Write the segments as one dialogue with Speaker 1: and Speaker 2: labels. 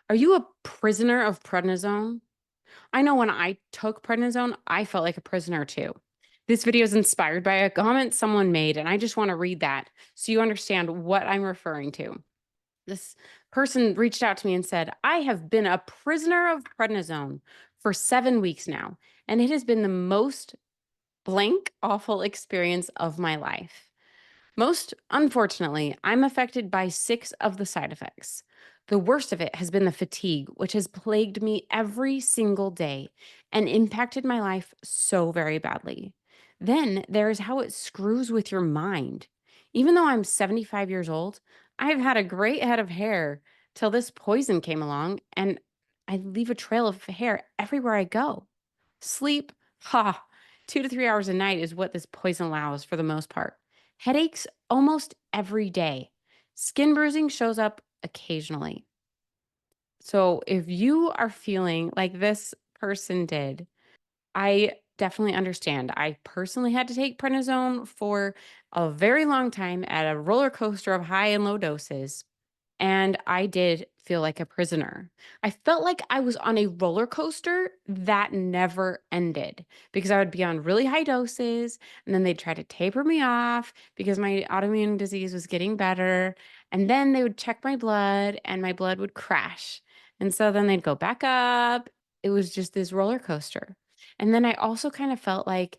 Speaker 1: Are you a prisoner of prednisone? I know when I took prednisone, I felt like a prisoner too. This video is inspired by a comment someone made, and I just want to read that so you understand what I'm referring to. This person reached out to me and said, I have been a prisoner of prednisone for 7 weeks now, and it has been the most blank awful experience of my life. Most unfortunately, I'm affected by 6 of the side effects. The worst of it has been the fatigue, which has plagued me every single day and impacted my life so very badly. Then there's how it screws with your mind. Even though I'm 75 years old, I've had a great head of hair till this poison came along, and I leave a trail of hair everywhere I go. Sleep, 2 to 3 hours a night is what this poison allows for the most part. Headaches almost every day. Skin bruising shows up occasionally. So if you are feeling like this person did, I definitely understand. I personally had to take prednisone for a very long time at a roller coaster of high and low doses. And I did feel like a prisoner. I felt like I was on a roller coaster that never ended because I would be on really high doses and then they'd try to taper me off because my autoimmune disease was getting better. And then they would check my blood and my blood would crash. And so then they'd go back up. It was just this roller coaster. And then I also kind of felt like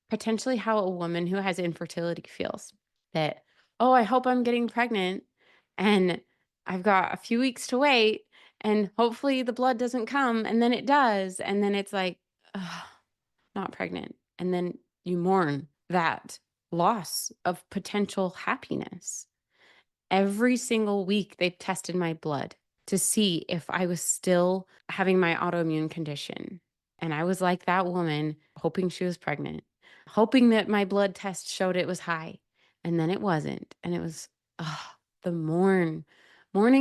Speaker 1: potentially how a woman who has infertility feels that, oh, I hope I'm getting pregnant and I've got a few weeks to wait and hopefully the blood doesn't come. And then it does. And then it's like, ugh, not pregnant. And then you mourn that loss of potential happiness. Every single week, they tested my blood to see if I was still having my autoimmune condition. And I was like that woman, hoping she was pregnant, hoping that my blood test showed it was high. And then it wasn't. And it was the mourning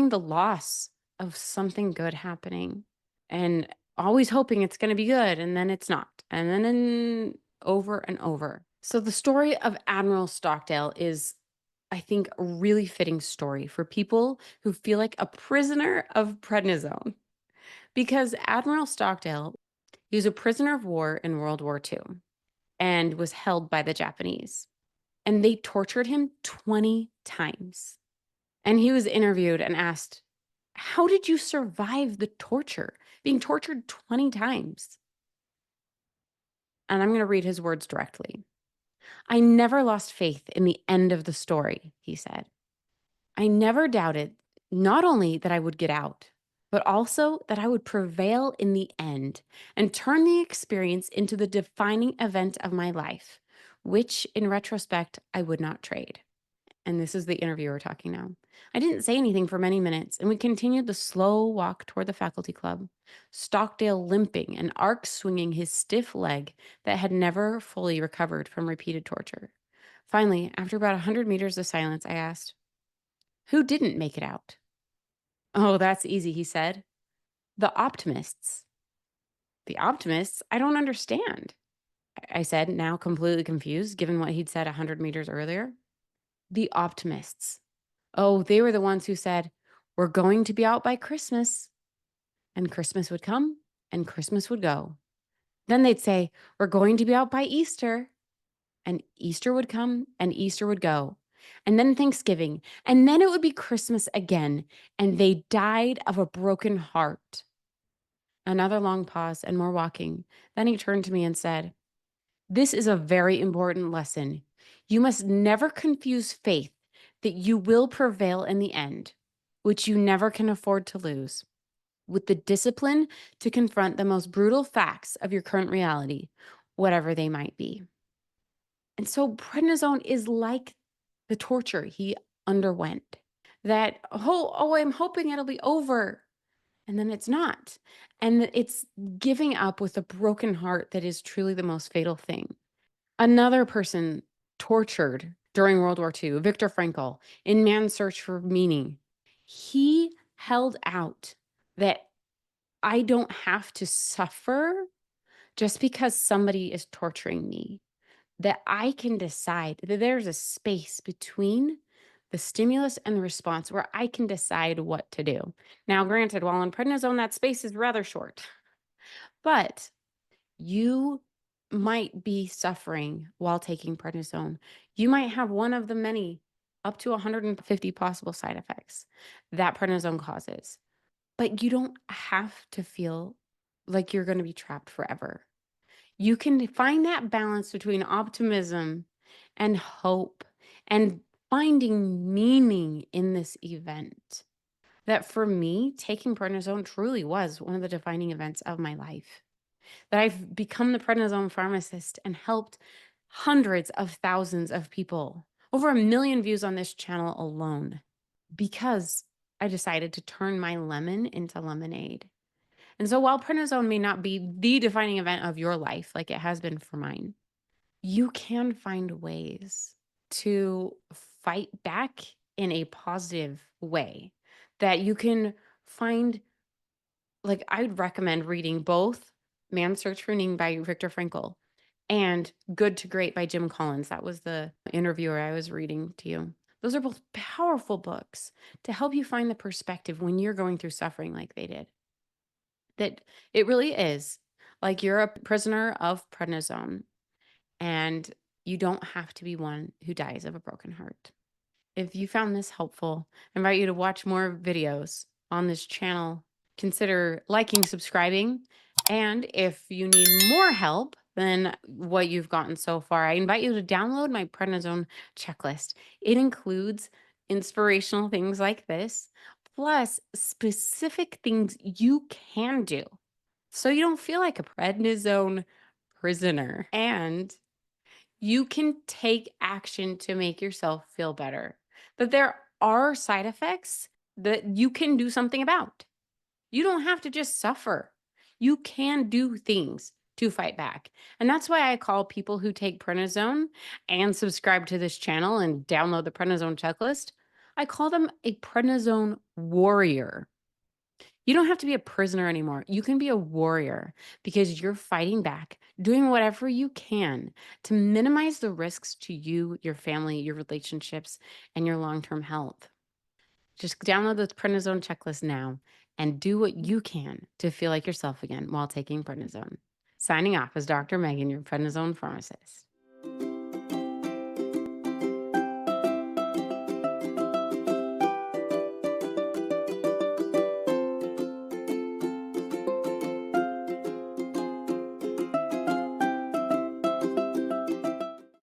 Speaker 1: the loss of something good happening and always hoping it's going to be good. And then it's not. And then over and over. So the story of Admiral Stockdale is, I think, a really fitting story for people who feel like a prisoner of prednisone. Because Admiral Stockdale, he was a prisoner of war in World War II and was held by the Japanese. And they tortured him 20 times. And he was interviewed and asked, how did you survive the torture, being tortured 20 times? And I'm going to read his words directly. I never lost faith in the end of the story, he said. I never doubted not only that I would get out, but also that I would prevail in the end and turn the experience into the defining event of my life, which in retrospect, I would not trade. And this is the interviewer talking now. I didn't say anything for many minutes, and we continued the slow walk toward the faculty club, Stockdale limping and arc swinging his stiff leg that had never fully recovered from repeated torture. Finally, after about 100 meters of silence, I asked, who didn't make it out? Oh, that's easy, he said. The optimists. The optimists? I don't understand, I said, now completely confused, given what he'd said 100 meters earlier. The optimists. Oh, they were the ones who said, we're going to be out by Christmas. And Christmas would come and Christmas would go. Then they'd say, we're going to be out by Easter. And Easter would come and Easter would go. And then Thanksgiving. And then it would be Christmas again. And they died of a broken heart. Another long pause and more walking. Then he turned to me and said, this is a very important lesson. You must never confuse faith that you will prevail in the end, which you never can afford to lose, with the discipline to confront the most brutal facts of your current reality, whatever they might be. And so prednisone is like the torture he underwent. That, I'm hoping it'll be over. And then it's not. And it's giving up with a broken heart that is truly the most fatal thing. Another person tortured during World War II, Viktor Frankl, in Man's Search for Meaning, he held out that I don't have to suffer just because somebody is torturing me, that I can decide that there's a space between the stimulus and the response where I can decide what to do. Now, granted, while on prednisone, that space is rather short, but you might be suffering while taking prednisone. You might have one of the many, up to 150 possible side effects that prednisone causes. But you don't have to feel like you're going to be trapped forever. You can find that balance between optimism and hope and finding meaning in this event. That for me, taking prednisone truly was one of the defining events of my life. That I've become the prednisone pharmacist and helped hundreds of thousands of people, over 1 million views on this channel alone, because I decided to turn my lemon into lemonade. And so while prednisone may not be the defining event of your life like it has been for mine, you can find ways to fight back in a positive way that you can find. Like, I would recommend reading both Man's Search for Meaning by Viktor Frankl and Good to Great by Jim Collins. That was the interviewer I was reading to you. Those are both powerful books to help you find the perspective when you're going through suffering like they did. That it really is like you're a prisoner of prednisone and you don't have to be one who dies of a broken heart. If you found this helpful, I invite you to watch more videos on this channel. Consider liking, subscribing, and if you need more help than what you've gotten so far, I invite you to download my prednisone checklist. It includes inspirational things like this, plus specific things you can do so you don't feel like a prednisone prisoner. And you can take action to make yourself feel better. That there are side effects that you can do something about. You don't have to just suffer. You can do things to fight back. And that's why I call people who take prednisone and subscribe to this channel and download the prednisone checklist, I call them a prednisone warrior. You don't have to be a prisoner anymore. You can be a warrior because you're fighting back, doing whatever you can to minimize the risks to you, your family, your relationships, and your long-term health. Just download the prednisone checklist now and do what you can to feel like yourself again while taking prednisone. Signing off is Dr. Megan, your prednisone pharmacist.